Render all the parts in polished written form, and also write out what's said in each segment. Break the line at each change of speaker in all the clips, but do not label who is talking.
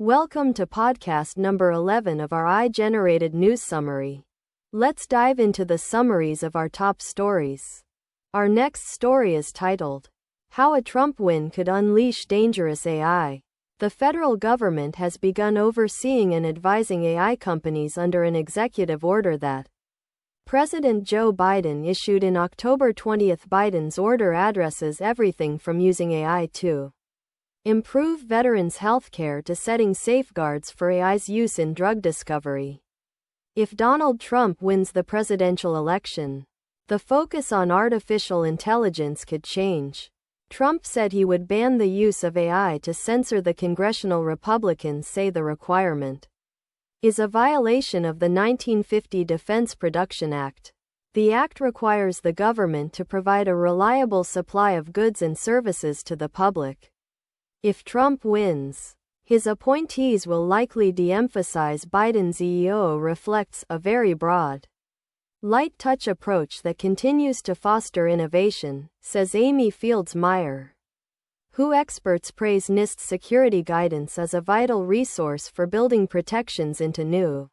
Welcome to podcast number 11 of our AI-generated news summary. Let's dive into the summaries of our top stories. Our next story is titled, How a Trump Win Could Unleash Dangerous AI. The federal government has begun overseeing and advising AI companies under an executive order that President Joe Biden issued in October 20. Biden's order addresses everything from using AI to improve veterans' healthcare to setting safeguards for AI's use in drug discovery. If Donald Trump wins the presidential election, the focus on artificial intelligence could change. Trump said he would ban the use of AI to censor the congressional Republicans say the requirement is a violation of the 1950 Defense Production Act. The act requires the government to provide a reliable supply of goods and services to the public. If Trump wins, his appointees will likely de-emphasize Biden's EO reflects a very broad, light-touch approach that continues to foster innovation, says Amy Fields-Meyer, who experts praise NIST's security guidance as a vital resource for building protections into new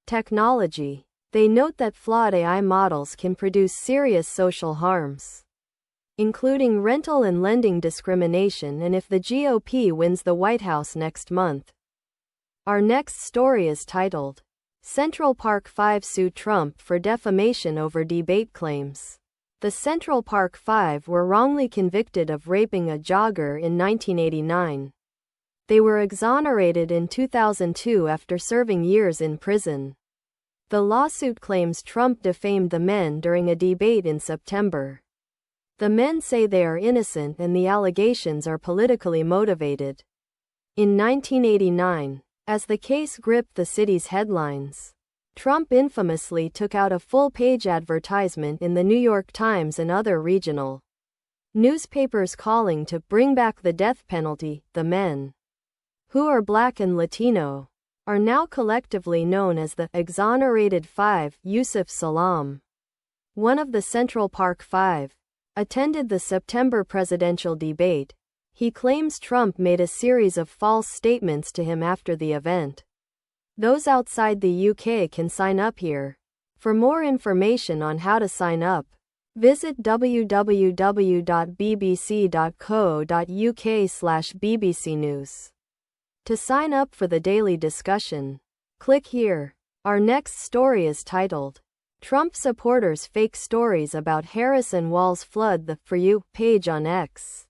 technology. They note that flawed AI models can produce serious social harms, including rental and lending discrimination, and if the GOP wins the White House next month. Our next story is titled, Central Park Five Sue Trump for Defamation Over Debate Claims. The Central Park Five were wrongly convicted of raping a jogger in 1989. They were exonerated in 2002 after serving years in prison. The lawsuit claims Trump defamed the men during a debate in September. The men say they are innocent and the allegations are politically motivated. In 1989, as the case gripped the city's headlines, Trump infamously took out a full-page advertisement in the New York Times and other regional newspapers calling to bring back the death penalty. The men, who are Black and Latino, are now collectively known as the Exonerated Five. Yusuf Salaam, one of the Central Park Five, attended the September presidential debate. He claims Trump made a series of false statements to him after the event. Those outside the UK can sign up here. For more information on how to sign up, visit www.bbc.co.uk/BBC News. To sign up for the daily discussion, click here. Our next story is titled, Trump supporters fake stories about Harris and Walz flood the For You page on X.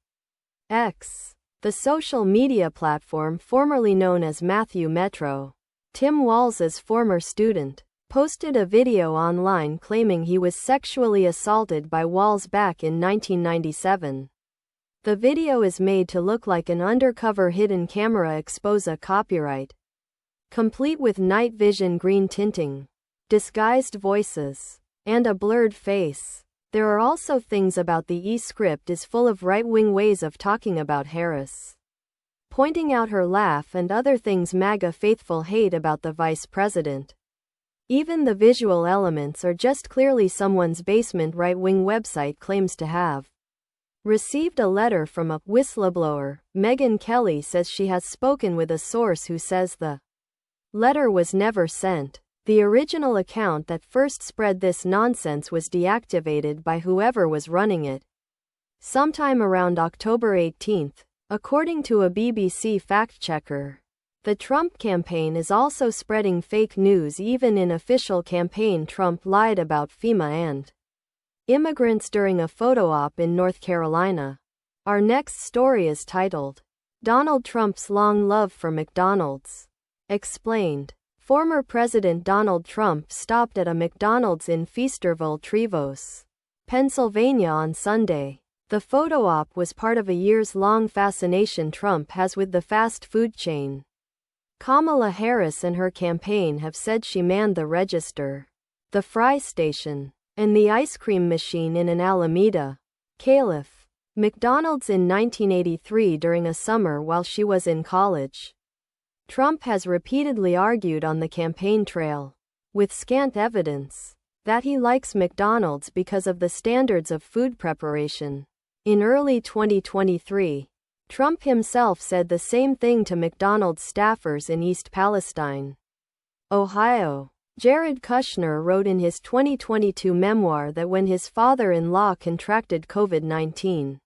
The social media platform formerly known as Matthew Metro. Tim Walz's former student posted a video online claiming he was sexually assaulted by Walz back in 1997. The video is made to look like an undercover hidden camera expose copyright, complete with night vision green tinting, disguised voices, and a blurred face. There are also things about the e-script is full of right-wing ways of talking about Harris, pointing out her laugh and other things MAGA faithful hate about the vice president. Even the visual elements are just clearly someone's basement right-wing website claims to have received a letter from a whistleblower. Megyn Kelly says she has spoken with a source who says the letter was never sent. The original account that first spread this nonsense was deactivated by whoever was running it sometime around October 18, according to a BBC fact-checker. The Trump campaign is also spreading fake news even in official campaign. Trump lied about FEMA and immigrants during a photo op in North Carolina. Our next story is titled, Donald Trump's Long Love for McDonald's Explained. Former President Donald Trump stopped at a McDonald's in Feasterville, Trevose, Pennsylvania on Sunday. The photo op was part of a years-long fascination Trump has with the fast food chain. Kamala Harris and her campaign have said she manned the register, the fry station, and the ice cream machine in an Alameda, Calif. McDonald's in 1983 during a summer while she was in college. Trump has repeatedly argued on the campaign trail, with scant evidence, that he likes McDonald's because of the standards of food preparation. In early 2023, Trump himself said the same thing to McDonald's staffers in East Palestine, Ohio. Jared Kushner wrote in his 2022 memoir that when his father-in-law contracted COVID-19,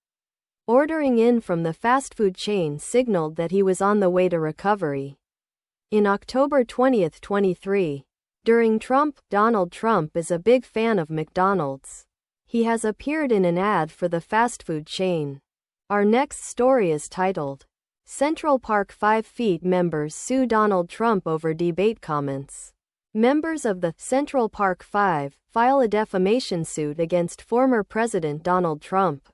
ordering in from the fast food chain signaled that he was on the way to recovery. In October 2023, during Donald Trump is a big fan of McDonald's. He has appeared in an ad for the fast food chain. Our next story is titled, Central Park 5 Feet members sue Donald Trump over debate comments. Members of the Central Park 5 file a defamation suit against former President Donald Trump.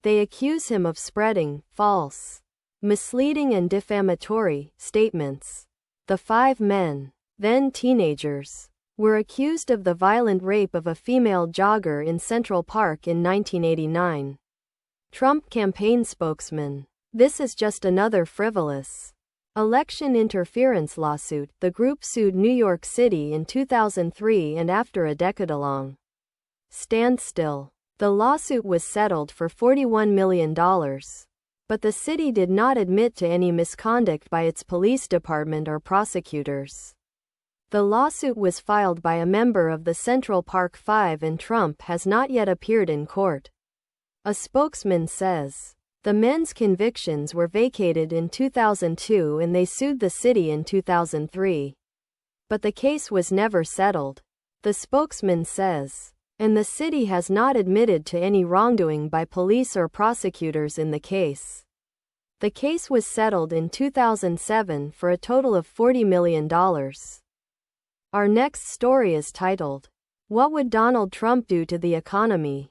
They accuse him of spreading false, misleading and defamatory statements. The 5 men, then teenagers, were accused of the violent rape of a female jogger in Central Park in 1989. Trump campaign spokesman. This is just another frivolous election interference lawsuit. The group sued New York City in 2003 and after a decade-long standstill, the lawsuit was settled for $41 million. But the city did not admit to any misconduct by its police department or prosecutors. The lawsuit was filed by a member of the Central Park 5 and Trump has not yet appeared in court. A spokesman says, the men's convictions were vacated in 2002 and they sued the city in 2003. But the case was never settled. The spokesman says, and the city has not admitted to any wrongdoing by police or prosecutors in the case. The case was settled in 2007 for a total of $40 million. Our next story is titled, What Would Donald Trump Do to the Economy?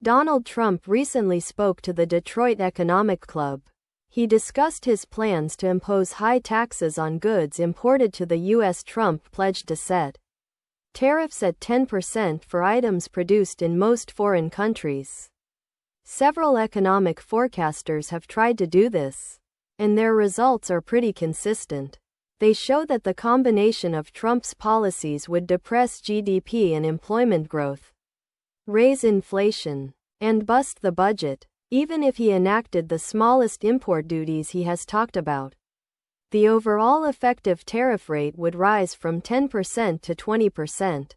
Donald Trump recently spoke to the Detroit Economic Club. He discussed his plans to impose high taxes on goods imported to the U.S. Trump pledged to set tariffs at 10% for items produced in most foreign countries. Several economic forecasters have tried to do this, and their results are pretty consistent. They show that the combination of Trump's policies would depress GDP and employment growth, raise inflation, and bust the budget, even if he enacted the smallest import duties he has talked about. The overall effective tariff rate would rise from 10% to 20%.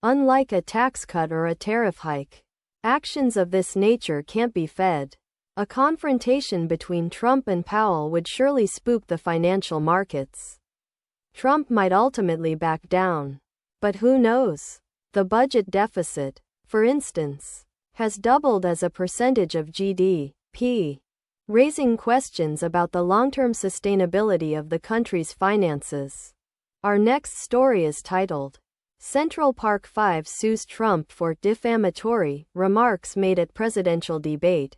Unlike a tax cut or a tariff hike, actions of this nature can't be fed. A confrontation between Trump and Powell would surely spook the financial markets. Trump might ultimately back down. But who knows? The budget deficit, for instance, has doubled as a percentage of GDP, raising questions about the long-term sustainability of the country's finances. Our next story is titled, Central Park 5 sues Trump for defamatory remarks made at presidential debate.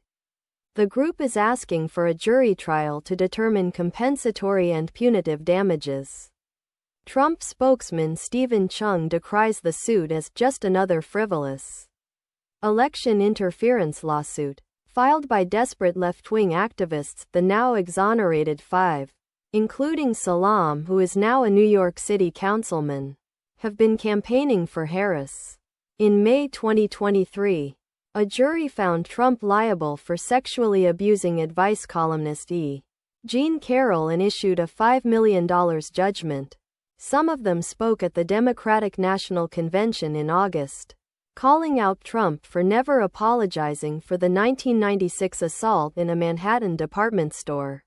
The group is asking for a jury trial to determine compensatory and punitive damages. Trump spokesman Stephen Chung decries the suit as just another frivolous election interference lawsuit, filed by desperate left-wing activists. The now exonerated 5, including Salam, who is now a New York City councilman, have been campaigning for Harris. In May 2023, a jury found Trump liable for sexually abusing advice columnist E. Jean Carroll and issued a $5 million judgment. Some of them spoke at the Democratic National Convention in August, calling out Trump for never apologizing for the 1996 assault in a Manhattan department store.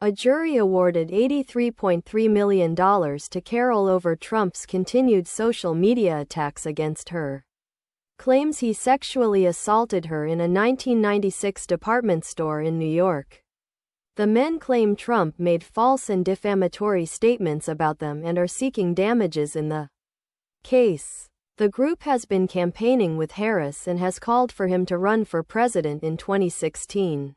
A jury awarded $83.3 million to Carroll over Trump's continued social media attacks against her. Claims he sexually assaulted her in a 1996 department store in New York. The men claim Trump made false and defamatory statements about them and are seeking damages in the case. The group has been campaigning with Harris and has called for him to run for president in 2016.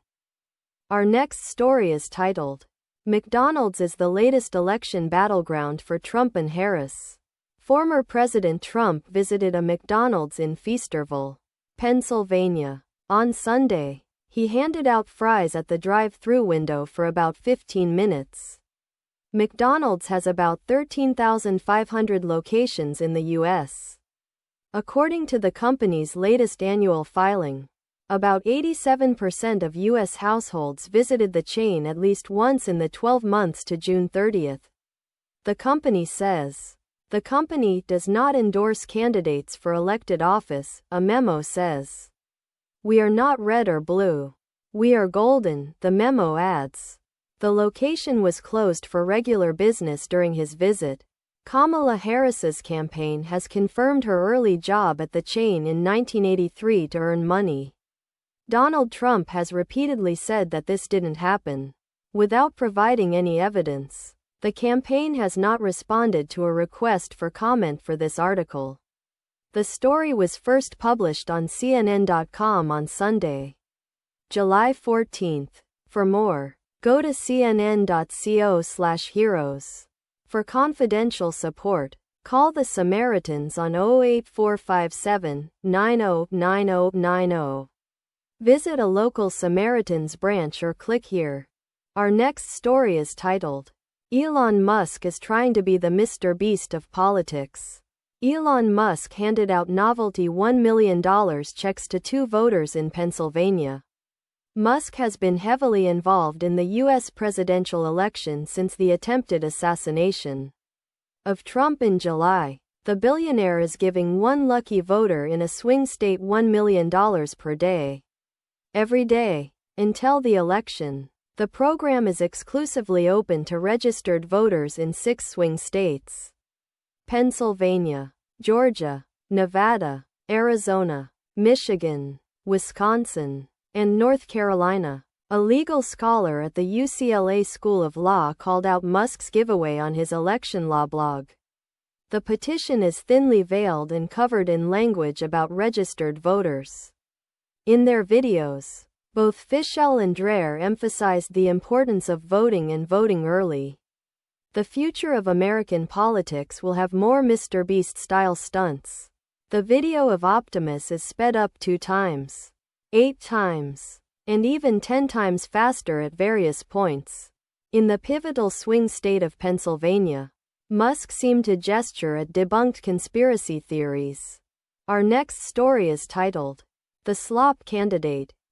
Our next story is titled, McDonald's is the latest election battleground for Trump and Harris. Former President Trump visited a McDonald's in Feasterville, Pennsylvania. On Sunday, he handed out fries at the drive-thru window for about 15 minutes. McDonald's has about 13,500 locations in the U.S. According to the company's latest annual filing, About 87% of U.S. households visited the chain at least once in the 12 months to June 30th. The company says. The company does not endorse candidates for elected office, a memo says. We are not red or blue. We are golden, the memo adds. The location was closed for regular business during his visit. Kamala Harris's campaign has confirmed her early job at the chain in 1983 to earn money. Donald Trump has repeatedly said that this didn't happen. Without providing any evidence, the campaign has not responded to a request for comment for this article. The story was first published on CNN.com on Sunday, July 14th. For more, go to cnn.co/heroes. For confidential support, call the Samaritans on 08457 909090. Visit a local Samaritans branch or click here. Our next story is titled, Elon Musk is trying to be the MrBeast of politics. Elon Musk handed out novelty $1 million checks to 2 voters in Pennsylvania. Musk has been heavily involved in the U.S. presidential election since the attempted assassination of Trump in July. The billionaire is giving one lucky voter in a swing state $1 million per day. Every day, until the election. The program is exclusively open to registered voters in 6 swing states: Pennsylvania, Georgia, Nevada, Arizona, Michigan, Wisconsin, and North Carolina. A legal scholar at the UCLA School of Law called out Musk's giveaway on his election law blog. The petition is thinly veiled and covered in language about registered voters. In their videos, both Fischel and Dreher emphasized the importance of voting and voting early. The future of American politics will have more MrBeast-style stunts. The video of Optimus is sped up 2 times, 8 times, and even 10 times faster at various points. In the pivotal swing state of Pennsylvania, Musk seemed to gesture at debunked conspiracy theories. Our next story is titled, The Slop Candidate.